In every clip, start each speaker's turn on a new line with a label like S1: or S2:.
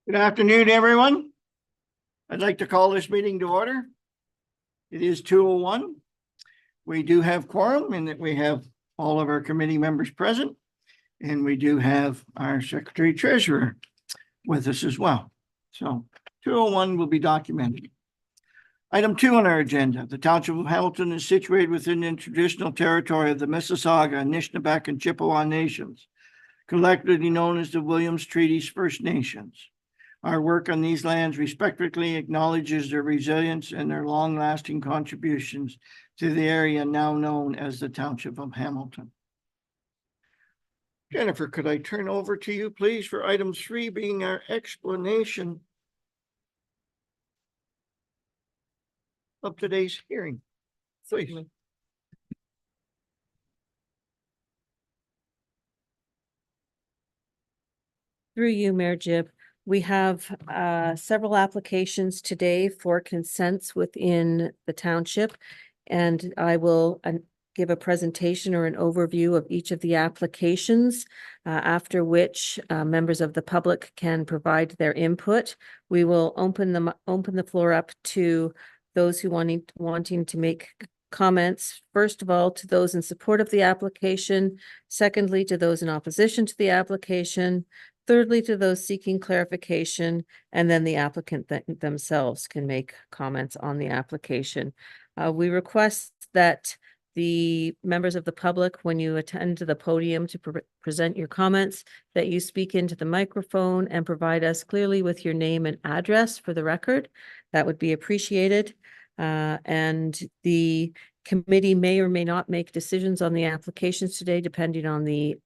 S1: Good afternoon, everyone. I'd like to call this meeting to order. It is 2:01. We do have quorum in that we have all of our committee members present, and we do have our secretary treasurer with us as well. So 2:01 will be documented. Item 2 on our agenda. The Township of Hamilton is situated within the traditional territory of the Mississauga, Anishinaabe, and Chippewa nations, collectively known as the Williams Treaties First Nations. Our work on these lands respectfully acknowledges their resilience and their long-lasting contributions to the area now known as the Township of Hamilton. Jennifer, could I turn over to you, please, for item 3 being our explanation of today's hearing, please.
S2: Through you, Mayor Jib, we have several applications today for consents within the township. And I will give a presentation or an overview of each of the applications, after which members of the public can provide their input. We will open the floor up to those who wanting to make comments. First of all, to those in support of the application. Secondly, to those in opposition to the application. Thirdly, to those seeking clarification, and then the applicant themselves can make comments on the application. We request that the members of the public, when you attend to the podium to present your comments, that you speak into the microphone and provide us clearly with your name and address for the record. That would be appreciated. And the committee may or may not make decisions on the applications today, depending on the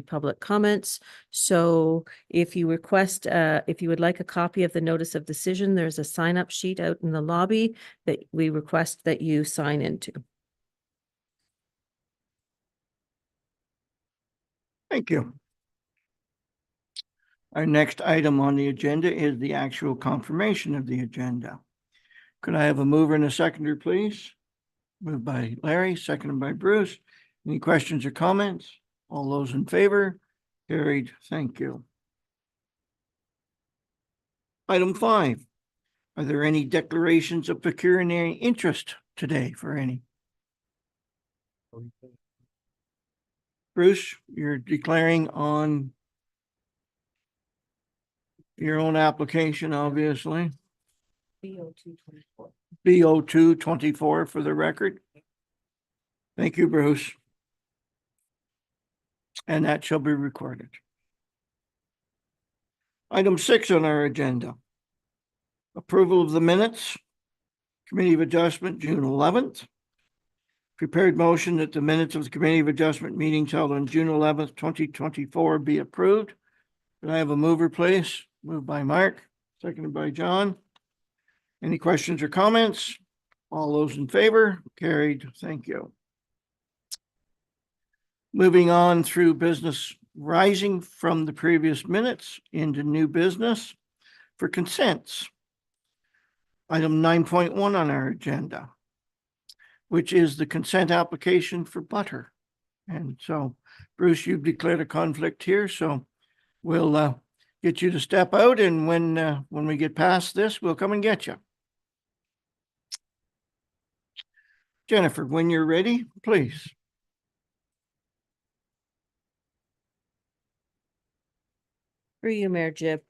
S2: public comments. So if you request, if you would like a copy of the notice of decision, there's a sign-up sheet out in the lobby that we request that you sign into.
S1: Thank you. Our next item on the agenda is the actual confirmation of the agenda. Could I have a mover and a seconder, please? Moved by Larry, seconded by Bruce. Any questions or comments? All those in favor? Carried. Thank you. Item 5. Are there any declarations of pecuniary interest today for any? Bruce, you're declaring on your own application, obviously.
S2: BO224.
S1: BO224 for the record. Thank you, Bruce. And that shall be recorded. Item 6 on our agenda. Approval of the minutes. Committee of Adjustment, June 11th. Prepared motion that the minutes of the Committee of Adjustment meetings held on June 11th, 2024 be approved. Can I have a mover, please? Moved by Mark, seconded by John. Any questions or comments? All those in favor? Carried. Thank you. Moving on through business rising from the previous minutes into new business for consents. Item 9.1 on our agenda, which is the consent application for butter. And so, Bruce, you've declared a conflict here, so we'll get you to step out, and when we get past this, we'll come and get you. Jennifer, when you're ready, please.
S2: For you, Mayor Jib.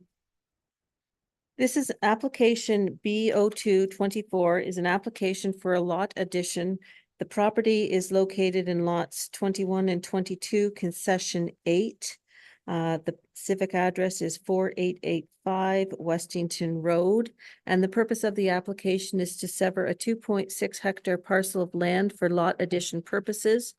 S2: This is application B0224 is an application for a lot addition. The property is located in lots 21 and 22, concession 8. The civic address is 4885 Westington Road. And the purpose of the application is to sever a 2.6 hectare parcel of land for lot addition purposes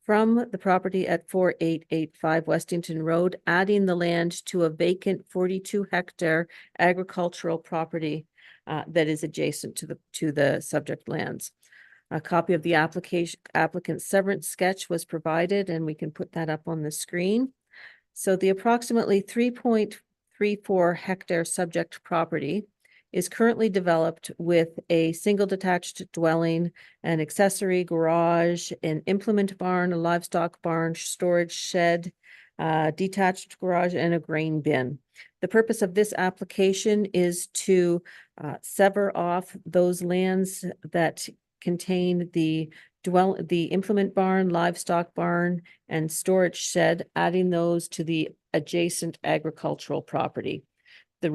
S2: from the property at 4885 Westington Road, adding the land to a vacant 42 hectare agricultural property that is adjacent to the subject lands. A copy of the applicant's severance sketch was provided, and we can put that up on the screen. So the approximately 3.34 hectare subject property is currently developed with a single detached dwelling, an accessory garage, an implement barn, a livestock barn, storage shed, detached garage and a grain bin. The purpose of this application is to sever off those lands that contain the implement barn, livestock barn, and storage shed, adding those to the adjacent agricultural property. The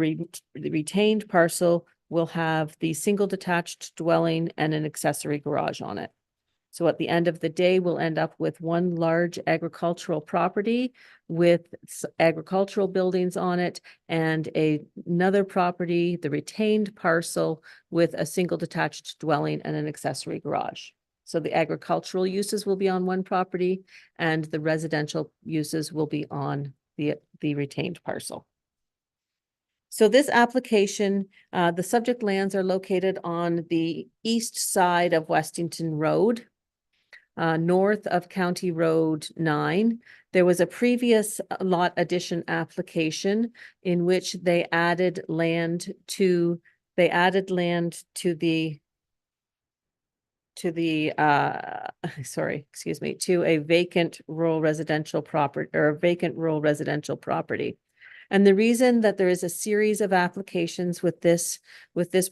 S2: retained parcel will have the single detached dwelling and an accessory garage on it. So at the end of the day, we'll end up with one large agricultural property with agricultural buildings on it and another property, the retained parcel, with a single detached dwelling and an accessory garage. So the agricultural uses will be on one property and the residential uses will be on the retained parcel. So this application, the subject lands are located on the east side of Westington Road, north of County Road 9. There was a previous lot addition application in which they added land to the to a vacant rural residential property, or a vacant rural residential property. And the reason that there is a series of applications with this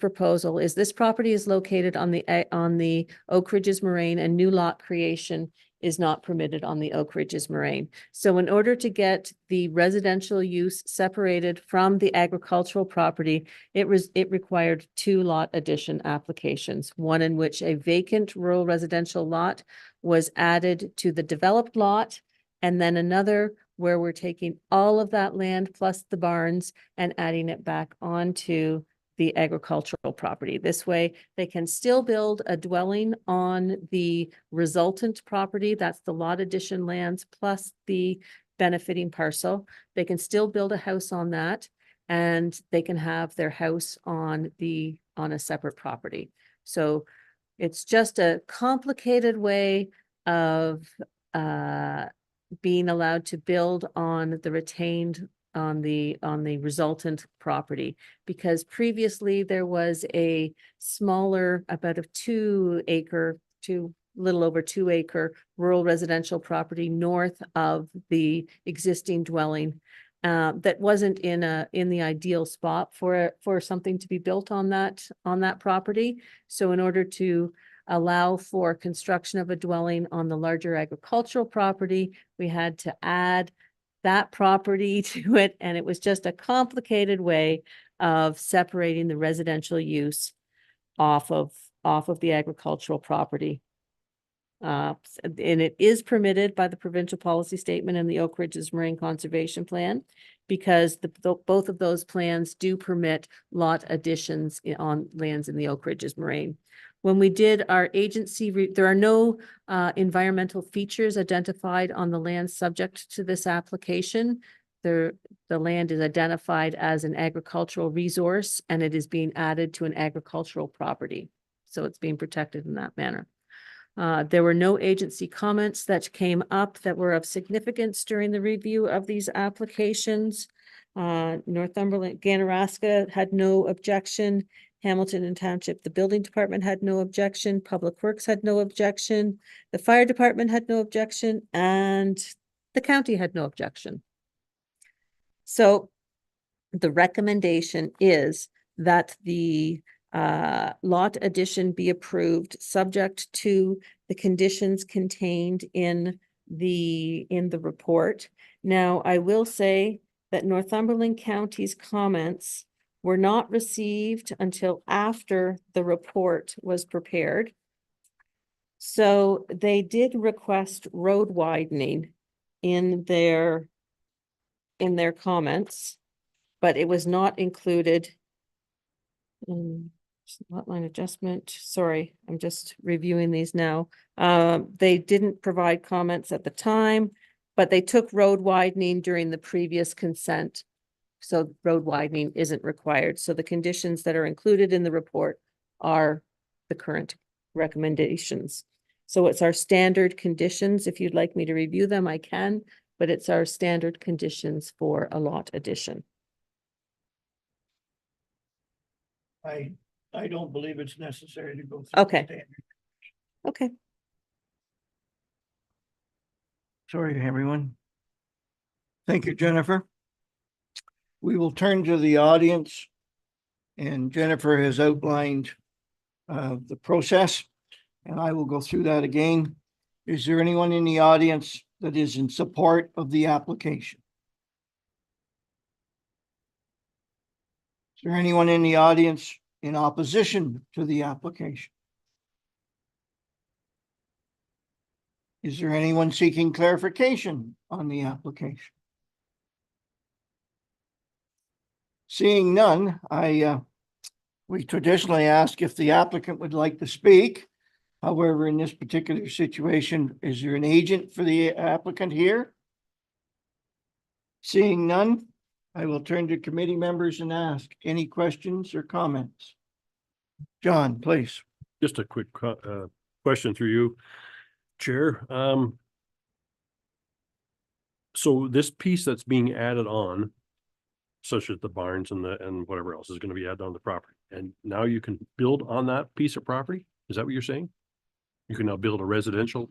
S2: proposal is this property is located on the Oak Ridges Moraine, and new lot creation is not permitted on the Oak Ridges Moraine. So in order to get the residential use separated from the agricultural property, it required 2 lot addition applications, one in which a vacant rural residential lot was added to the developed lot, and then another where we're taking all of that land plus the barns and adding it back onto the agricultural property. This way, they can still build a dwelling on the resultant property. That's the lot addition lands plus the benefiting parcel. They can still build a house on that, and they can have their house on a separate property. So it's just a complicated way of being allowed to build on the retained, on the resultant property, because previously there was a smaller, about a 2 acre, little over 2 acre rural residential property north of the existing dwelling, that wasn't in the ideal spot for something to be built on that property. So in order to allow for construction of a dwelling on the larger agricultural property, we had to add that property to it, and it was just a complicated way of separating the residential use off of the agricultural property. And it is permitted by the provincial policy statement and the Oak Ridges Moraine Conservation Plan, because both of those plans do permit lot additions on lands in the Oak Ridges Moraine. When we did our agency, there are no environmental features identified on the land subject to this application. The land is identified as an agricultural resource, and it is being added to an agricultural property. So it's being protected in that manner. There were no agency comments that came up that were of significance during the review of these applications. Northumberland, Ganaraska had no objection. Hamilton and Township, the building department had no objection. Public Works had no objection. The fire department had no objection, and the county had no objection. So the recommendation is that the lot addition be approved, subject to the conditions contained in the report. Now, I will say that Northumberland County's comments were not received until after the report was prepared. So they did request road widening in their comments, but it was not included in lot line adjustment. Sorry, I'm just reviewing these now. They didn't provide comments at the time, but they took road widening during the previous consent. So road widening isn't required. So the conditions that are included in the report are the current recommendations. So it's our standard conditions. If you'd like me to review them, I can, but it's our standard conditions for a lot addition.
S1: I don't believe it's necessary to go through.
S2: Okay.
S1: the standard.
S2: Okay.
S1: Sorry, everyone. Thank you, Jennifer. We will turn to the audience. And Jennifer has outlined the process, and I will go through that again. Is there anyone in the audience that is in support of the application? Is there anyone in the audience in opposition to the application? Is there anyone seeking clarification on the application? Seeing none, we traditionally ask if the applicant would like to speak. However, in this particular situation, is there an agent for the applicant here? Seeing none, I will turn to committee members and ask any questions or comments. John, please.
S3: Just a quick question through you, Chair. So this piece that's being added on, such as the barns and whatever else is going to be added on the property, and now you can build on that piece of property? Is that what you're saying? You can now build a residential?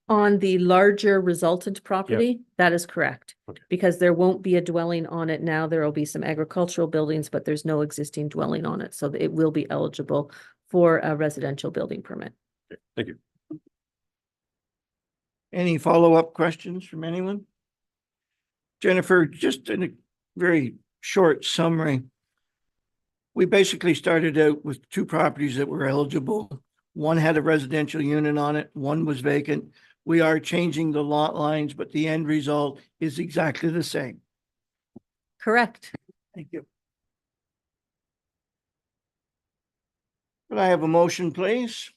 S2: On the larger resultant property, that is correct.
S3: Okay.
S2: Because there won't be a dwelling on it now. There will be some agricultural buildings, but there's no existing dwelling on it. So it will be eligible for a residential building permit.
S3: Okay, thank you.
S1: Any follow-up questions from anyone? Jennifer, just in a very short summary. We basically started out with two properties that were eligible. One had a residential unit on it, one was vacant. We are changing the lot lines, but the end result is exactly the same.
S2: Correct.
S1: Thank you. Could I have a motion, please?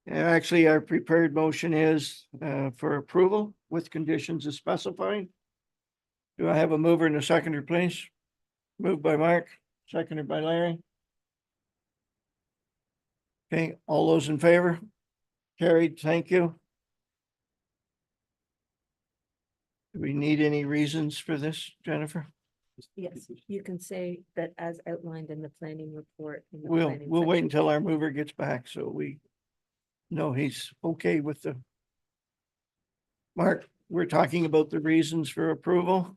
S1: Actually, our prepared motion is for approval with conditions as specified. Do I have a mover and a seconder, please? Moved by Mark, seconded by Larry. Okay, all those in favor? Carried, thank you. Do we need any reasons for this, Jennifer?
S2: Yes, you can say that as outlined in the planning report. in the
S1: We'll
S2: planning
S1: wait
S2: section.
S1: until our mover gets back, so we know he's okay with the. Mark, we're talking about the reasons for approval.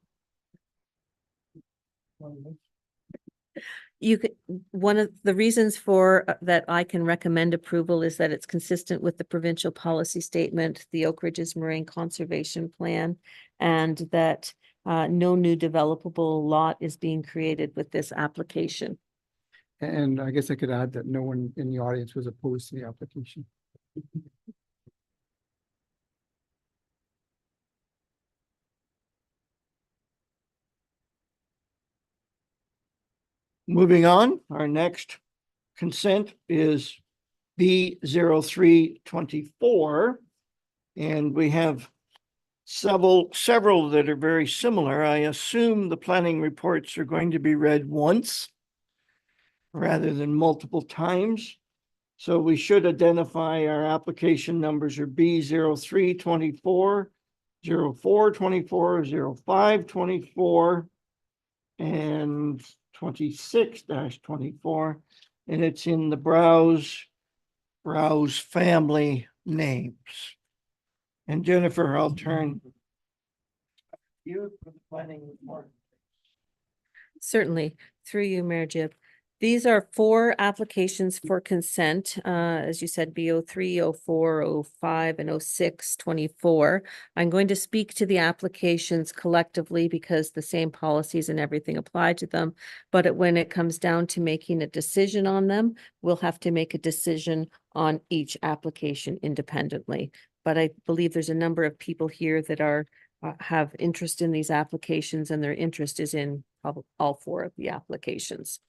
S2: You could, one of the reasons for that I can recommend approval is that it's consistent with the provincial policy statement, the Oak Ridges Moraine Conservation Plan, and that no new developable lot is being created with this application.
S4: And I guess I could add that no one in the audience was opposed to the application.
S1: Moving on, our next consent is B0324. And we have several that are very similar. I assume the planning reports are going to be read once rather than multiple times. So we should identify our application numbers are B0324, 0424, 0524, and 26-24, and it's in the Browse family names. And Jennifer, I'll turn you for the planning report.
S2: Certainly, through you, Mayor Jib. These are 4 applications for consent, as you said, B03, 04, 05, and 06-24. I'm going to speak to the applications collectively because the same policies and everything apply to them. But when it comes down to making a decision on them, we'll have to make a decision on each application independently. But I believe there's a number of people here that are have interest in these applications, and their interest is in all 4 of the applications.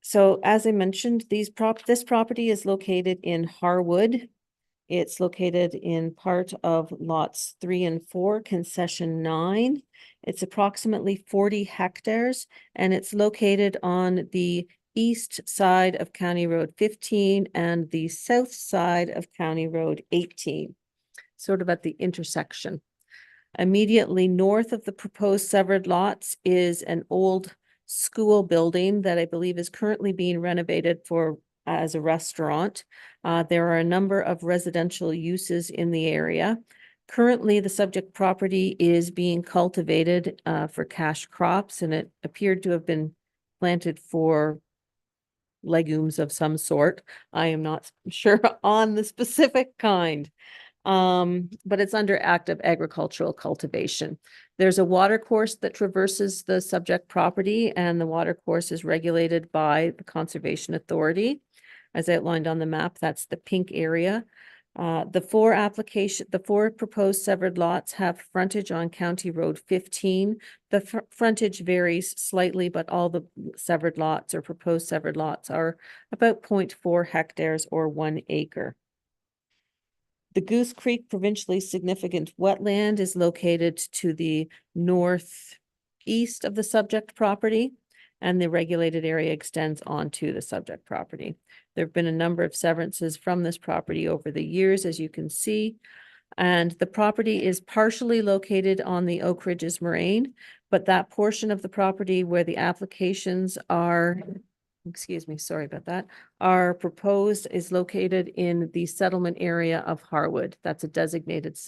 S2: So as I mentioned, this property is located in Harwood. It's located in part of lots 3 and 4, concession 9. It's approximately 40 hectares, and it's located on the east side of County Road 15 and the south side of County Road 18, sort of at the intersection. Immediately north of the proposed severed lots is an old school building that I believe is currently being renovated for as a restaurant. There are a number of residential uses in the area. Currently, the subject property is being cultivated for cash crops, and it appeared to have been planted for legumes of some sort. I am not sure on the specific kind. But it's under active agricultural cultivation. There's a water course that traverses the subject property, and the water course is regulated by the Conservation Authority. As outlined on the map, that's the pink area. The four proposed severed lots have frontage on County Road 15. The frontage varies slightly, but all the severed lots or proposed severed lots are about 0.4 hectares or 1 acre. The Goose Creek provincially significant wetland is located to the northeast of the subject property, and the regulated area extends onto the subject property. There have been a number of severances from this property over the years, as you can see. And the property is partially located on the Oak Ridges Moraine, but that portion of the property where the applications are, excuse me, sorry about that, are proposed is located in the settlement area of Harwood. That's a designated